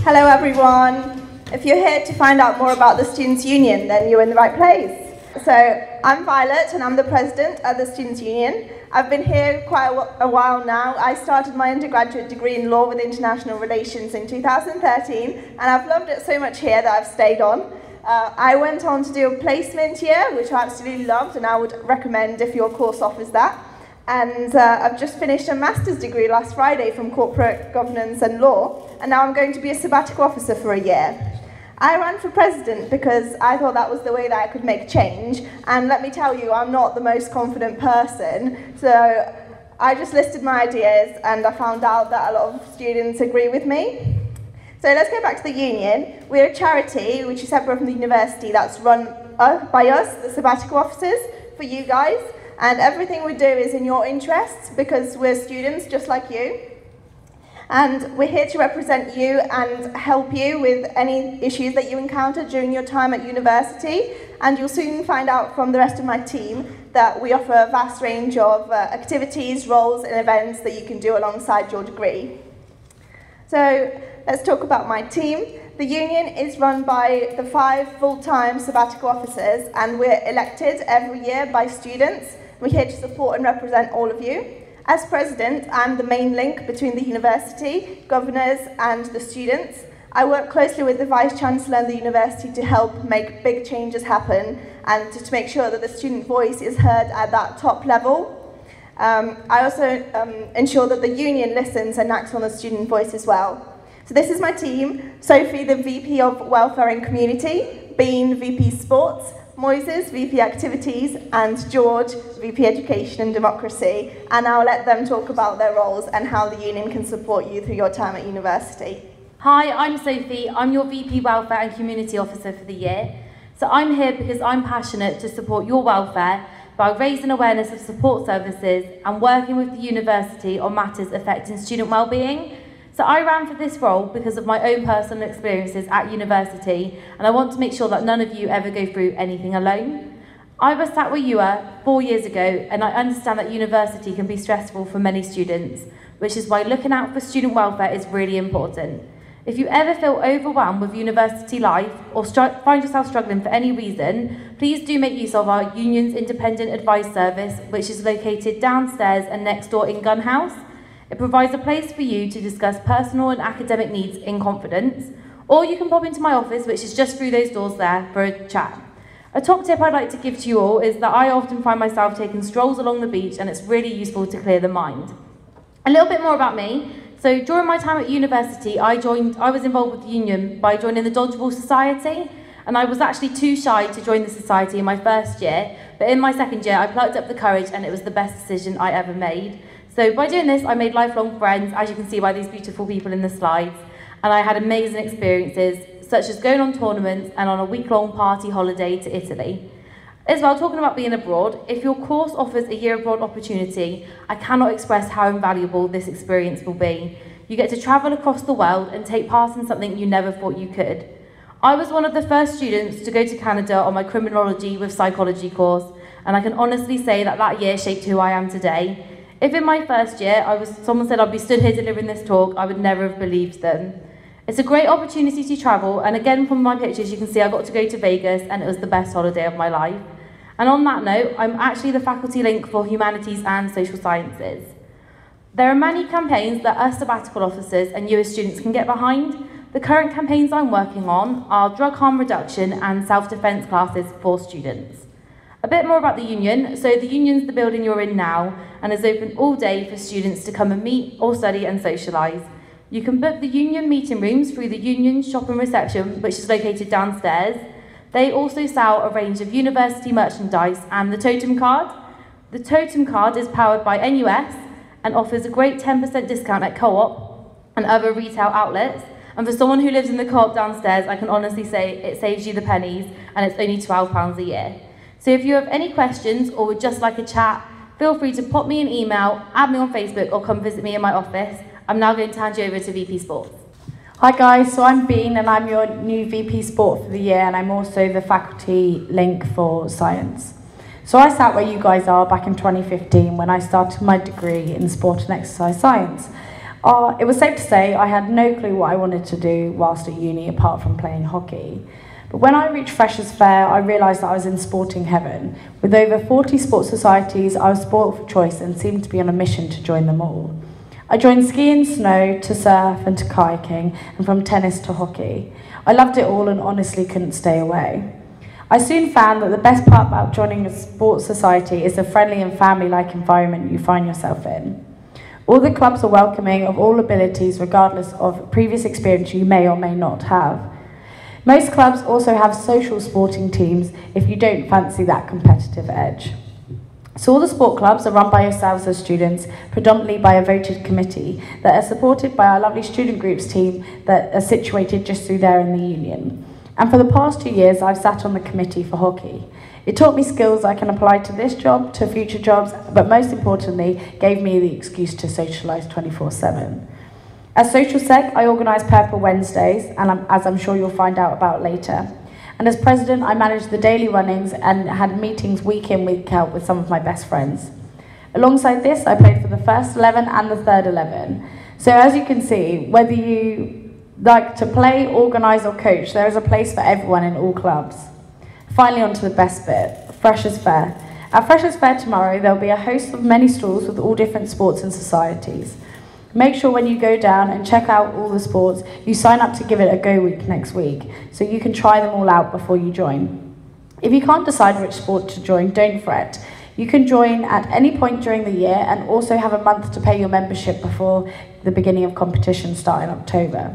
Hello everyone. If you're here to find out more about the Students' Union, then you're in the right place. So, I'm Violet and I'm the President of the Students' Union. I've been here quite a while now. I started my undergraduate degree in Law with International Relations in 2013 and I've loved it so much here that I've stayed on. I went on to do a placement year, which I absolutely loved and I would recommend if your course offers that. And I've just finished a master's degree last Friday from Corporate Governance and Law, and now I'm going to be a sabbatical officer for a year. I ran for president because I thought that was the way that I could make change, and let me tell you, I'm not the most confident person, so I just listed my ideas and I found out that a lot of students agree with me. So let's go back to the union. We're a charity which is separate from the university that's run by us, the sabbatical officers, for you guys. And everything we do is in your interests because we're students just like you. And we're here to represent you and help you with any issues that you encounter during your time at university. And you'll soon find out from the rest of my team that we offer a vast range of activities, roles and events that you can do alongside your degree. So let's talk about my team. The union is run by the 5 full-time sabbatical officers and we're elected every year by students. We're here to support and represent all of you. As president, I'm the main link between the university, governors and the students. I work closely with the Vice-Chancellor and the university to help make big changes happen and to make sure that the student voice is heard at that top level. I also ensure that the union listens and acts on the student voice as well. So this is my team: Sophie, the VP of Welfare and Community, Bean, VP Sports, Moises, VP Activities, and George, VP Education and Democracy. And I'll let them talk about their roles and how the union can support you through your time at university. Hi, I'm Sophie. I'm your VP Welfare and Community Officer for the year. So I'm here because I'm passionate to support your welfare by raising awareness of support services and working with the university on matters affecting student wellbeing. So I ran for this role because of my own personal experiences at university, and I want to make sure that none of you ever go through anything alone. I was sat where you were 4 years ago, and I understand that university can be stressful for many students, which is why looking out for student welfare is really important. If you ever feel overwhelmed with university life or find yourself struggling for any reason, please do make use of our union's independent advice service, which is located downstairs and next door in Gun House. It provides a place for you to discuss personal and academic needs in confidence, or you can pop into my office, which is just through those doors there, for a chat. A top tip I'd like to give to you all is that I often find myself taking strolls along the beach, and it's really useful to clear the mind. A little bit more about me. So during my time at university, I was involved with the union by joining the Dodgeball Society, and I was actually too shy to join the society in my first year, but in my second year I plucked up the courage and it was the best decision I ever made. So by doing this, I made lifelong friends, as you can see by these beautiful people in the slides, and I had amazing experiences, such as going on tournaments and on a week-long party holiday to Italy. As well, talking about being abroad, if your course offers a year abroad opportunity, I cannot express how invaluable this experience will be. You get to travel across the world and take part in something you never thought you could. I was one of the first students to go to Canada on my criminology with psychology course, and I can honestly say that that year shaped who I am today. If in my first year someone said I'd be stood here delivering this talk, I would never have believed them. It's a great opportunity to travel, and again from my pictures you can see I got to go to Vegas and it was the best holiday of my life. And on that note, I'm actually the faculty link for Humanities and Social Sciences. There are many campaigns that us sabbatical officers and US students can get behind. The current campaigns I'm working on are drug harm reduction and self-defense classes for students. A bit more about the union. So the union's the building you're in now and is open all day for students to come and meet or study and socialise. You can book the union meeting rooms through the union shop and reception, which is located downstairs. They also sell a range of university merchandise and the totem card. The totem card is powered by NUS and offers a great 10% discount at Co-op and other retail outlets. And for someone who lives in the Co-op downstairs, I can honestly say it saves you the pennies and it's only £12 a year. So if you have any questions or would just like a chat, feel free to pop me an email, add me on Facebook or come visit me in my office. I'm now going to hand you over to VP Sports. Hi guys, so I'm Bean and I'm your new VP Sport for the year, and I'm also the faculty link for science. So I sat where you guys are back in 2015 when I started my degree in sport and exercise science. It was safe to say I had no clue what I wanted to do whilst at uni apart from playing hockey. But when I reached Freshers' Fair, I realised that I was in sporting heaven. With over 40 sports societies, I was spoilt for choice and seemed to be on a mission to join them all. I joined ski and snow, to surf and to kayaking, and from tennis to hockey. I loved it all and honestly couldn't stay away. I soon found that the best part about joining a sports society is the friendly and family-like environment you find yourself in. All the clubs are welcoming of all abilities regardless of previous experience you may or may not have. Most clubs also have social sporting teams if you don't fancy that competitive edge. So all the sport clubs are run by yourselves as students, predominantly by a voted committee that are supported by our lovely student groups team that are situated just through there in the Union. And for the past 2 years, I've sat on the committee for hockey. It taught me skills I can apply to this job, to future jobs, but most importantly, gave me the excuse to socialise 24/7. As Social Sec, I organise Purple Wednesdays, and as I'm sure you'll find out about later. And as president, I managed the daily runnings and had meetings week in, week out with some of my best friends. Alongside this, I played for the first 11 and the third 11. So as you can see, whether you like to play, organise or coach, there is a place for everyone in all clubs. Finally, on to the best bit, Freshers' Fair. At Freshers' Fair tomorrow, there will be a host of many stalls with all different sports and societies. Make sure when you go down and check out all the sports, you sign up to give it a go week next week, so you can try them all out before you join. If you can't decide which sport to join, don't fret. You can join at any point during the year and also have a month to pay your membership before the beginning of competition start in October.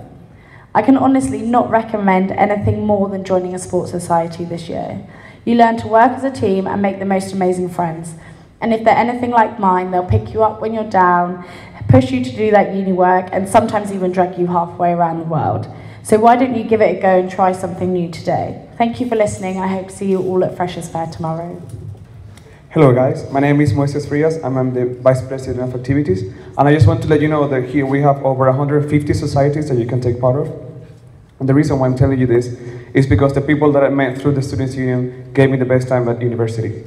I can honestly not recommend anything more than joining a sports society this year. You learn to work as a team and make the most amazing friends. And if they're anything like mine, they'll pick you up when you're down, push you to do that uni work, and sometimes even drag you halfway around the world. So why don't you give it a go and try something new today? Thank you for listening. I hope to see you all at Freshers' Fair tomorrow. Hello guys, my name is Moises Frias, and I'm the Vice President of Activities, and I just want to let you know that here we have over 150 societies that you can take part of. And the reason why I'm telling you this is because the people that I met through the Students' Union gave me the best time at university.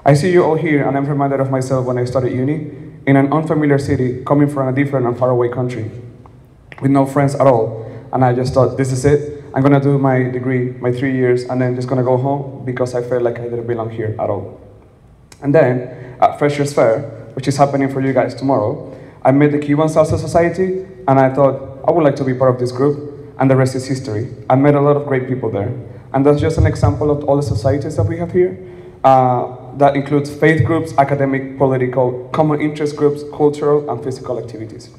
I see you all here, and I'm reminded of myself when I started uni, in an unfamiliar city, coming from a different and faraway country, with no friends at all. And I just thought, this is it. I'm gonna do my degree, my 3 years, and then just gonna go home because I felt like I didn't belong here at all. And then, at Freshers' Fair, which is happening for you guys tomorrow, I met the Cuban Salsa Society, and I thought, I would like to be part of this group, and the rest is history. I met a lot of great people there. And that's just an example of all the societies that we have here. That includes faith groups, academic, political, common interest groups, cultural, and physical activities.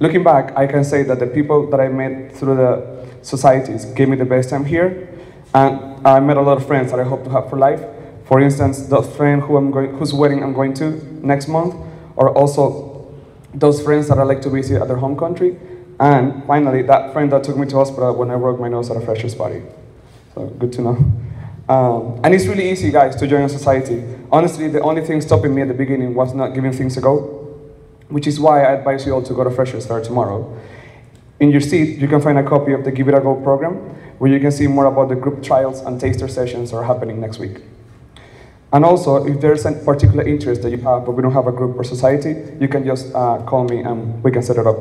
Looking back, I can say that the people that I met through the societies gave me the best time here, and I met a lot of friends that I hope to have for life. For instance, the friend whose wedding I'm going to next month, or also those friends that I like to visit at their home country, and finally, that friend that took me to hospital when I broke my nose at a freshers' party. So, good to know. And it's really easy, guys, to join a society. Honestly, the only thing stopping me at the beginning was not giving things a go, which is why I advise you all to go to Freshers' Fair tomorrow. In your seat, you can find a copy of the Give It a Go program, where you can see more about the group trials and taster sessions that are happening next week. And also, if there's a particular interest that you have, but we don't have a group or society, you can just call me and we can set it up.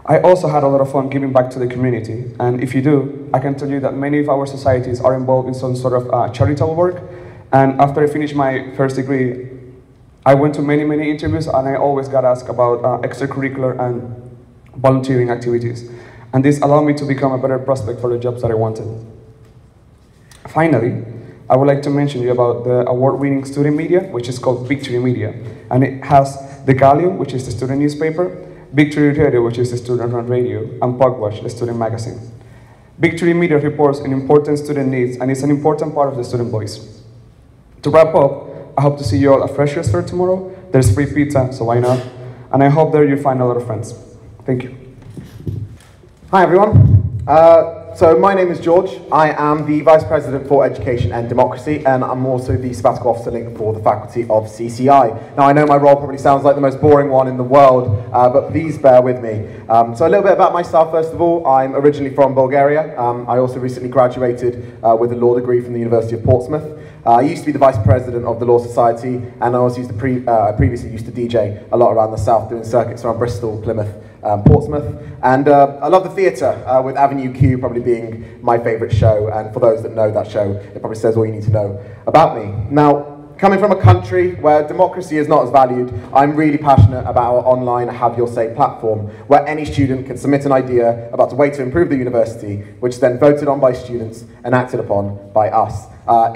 I also had a lot of fun giving back to the community, and if you do, I can tell you that many of our societies are involved in some sort of charitable work, and after I finished my first degree, I went to many, many interviews, and I always got asked about extracurricular and volunteering activities, and this allowed me to become a better prospect for the jobs that I wanted. Finally, I would like to mention you about the award-winning student media, which is called Victory Media, and it has The Galleon, which is the student newspaper, Victory Radio, which is the student-run radio, and Pugwash, the student magazine. Victory Media reports on important student needs, and it's an important part of the student voice. To wrap up, I hope to see you all at Freshers' Fair tomorrow. There's free pizza, so why not? And I hope there you find a lot of friends. Thank you. Hi everyone. So my name is George. I am the Vice President for Education and Democracy, and I'm also the Sabbatical Officer Link for the Faculty of CCI. Now I know my role probably sounds like the most boring one in the world, but please bear with me. So a little bit about myself first of all. I'm originally from Bulgaria. I also recently graduated with a law degree from the University of Portsmouth. I used to be the Vice President of the Law Society, and I also used to previously used to DJ a lot around the south, doing circuits around Bristol, Plymouth, Portsmouth. And I love the theatre, with Avenue Q probably being my favourite show, and for those that know that show, it probably says all you need to know about me. Now, coming from a country where democracy is not as valued, I'm really passionate about our online Have Your Say platform, where any student can submit an idea about a way to improve the university, which is then voted on by students and acted upon by us.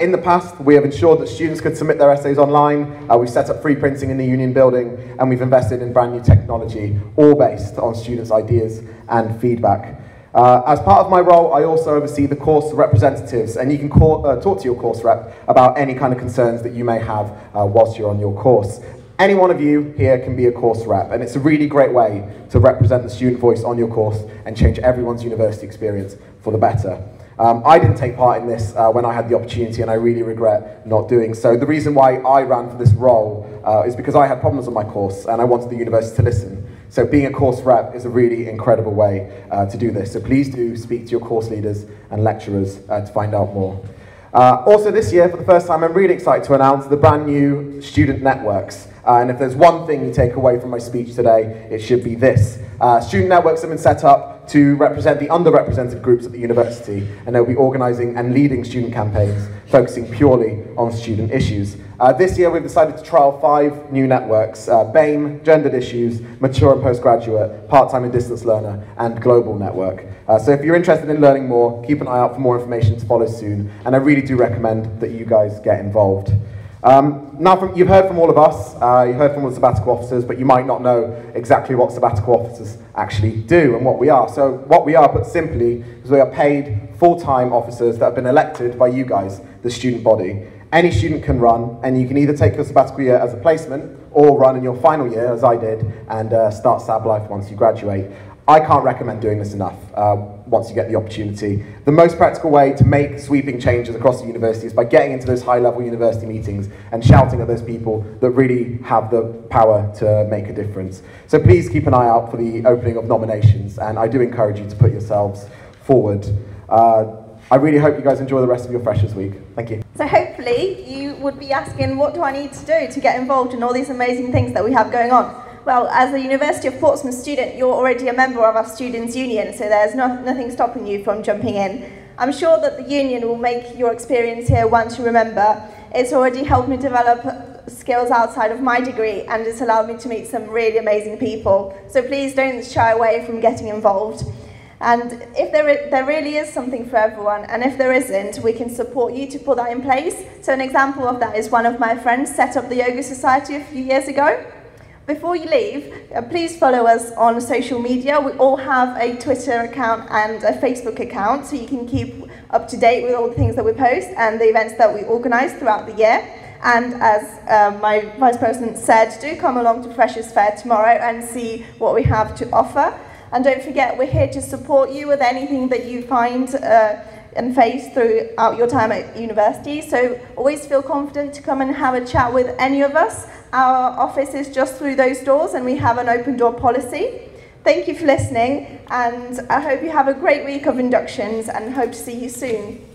In the past, we have ensured that students could submit their essays online, we've set up free printing in the Union building, and we've invested in brand new technology, all based on students' ideas and feedback. As part of my role, I also oversee the course representatives, and you can talk to your course rep about any kind of concerns that you may have whilst you're on your course. Any one of you here can be a course rep, and it's a really great way to represent the student voice on your course and change everyone's university experience for the better. I didn't take part in this when I had the opportunity, and I really regret not doing so. The reason why I ran for this role is because I had problems on my course, and I wanted the university to listen. So being a course rep is a really incredible way to do this. So please do speak to your course leaders and lecturers to find out more. Also this year, for the first time, I'm really excited to announce the brand new student networks. And if there's one thing you take away from my speech today, it should be this. Student networks have been set up to represent the underrepresented groups at the university, and they'll be organising and leading student campaigns focusing purely on student issues. This year we've decided to trial 5 new networks: BAME, Gendered Issues, Mature and Postgraduate, Part-Time and Distance Learner, and Global Network. So if you're interested in learning more, keep an eye out for more information to follow soon, and I really do recommend that you guys get involved. Now, you've heard from all of us, you heard from all the sabbatical officers, but you might not know exactly what sabbatical officers actually do and what we are. So what we are, put simply, is we are paid full-time officers that have been elected by you guys, the student body. Any student can run, and you can either take your sabbatical year as a placement or run in your final year, as I did, and start SAB life once you graduate. I can't recommend doing this enough once you get the opportunity. The most practical way to make sweeping changes across the university is by getting into those high-level university meetings and shouting at those people that really have the power to make a difference. So please keep an eye out for the opening of nominations, and I do encourage you to put yourselves forward. I really hope you guys enjoy the rest of your Freshers Week. Thank you. So hopefully you would be asking, what do I need to do to get involved in all these amazing things that we have going on? Well, as a University of Portsmouth student, you're already a member of our Students' Union, so there's nothing stopping you from jumping in. I'm sure that the union will make your experience here one to remember. It's already helped me develop skills outside of my degree, and it's allowed me to meet some really amazing people. So please don't shy away from getting involved. And if there really is something for everyone, and if there isn't, we can support you to put that in place. So an example of that is one of my friends set up the Yoga Society a few years ago. Before you leave, please follow us on social media. We all have a Twitter account and a Facebook account, so you can keep up to date with all the things that we post and the events that we organise throughout the year. And as my Vice President said, do come along to Freshers Fair tomorrow and see what we have to offer. And don't forget, we're here to support you with anything that you find and face throughout your time at university. So always feel confident to come and have a chat with any of us. Our office is just through those doors, and we have an open door policy. Thank you for listening, and I hope you have a great week of inductions, and hope to see you soon.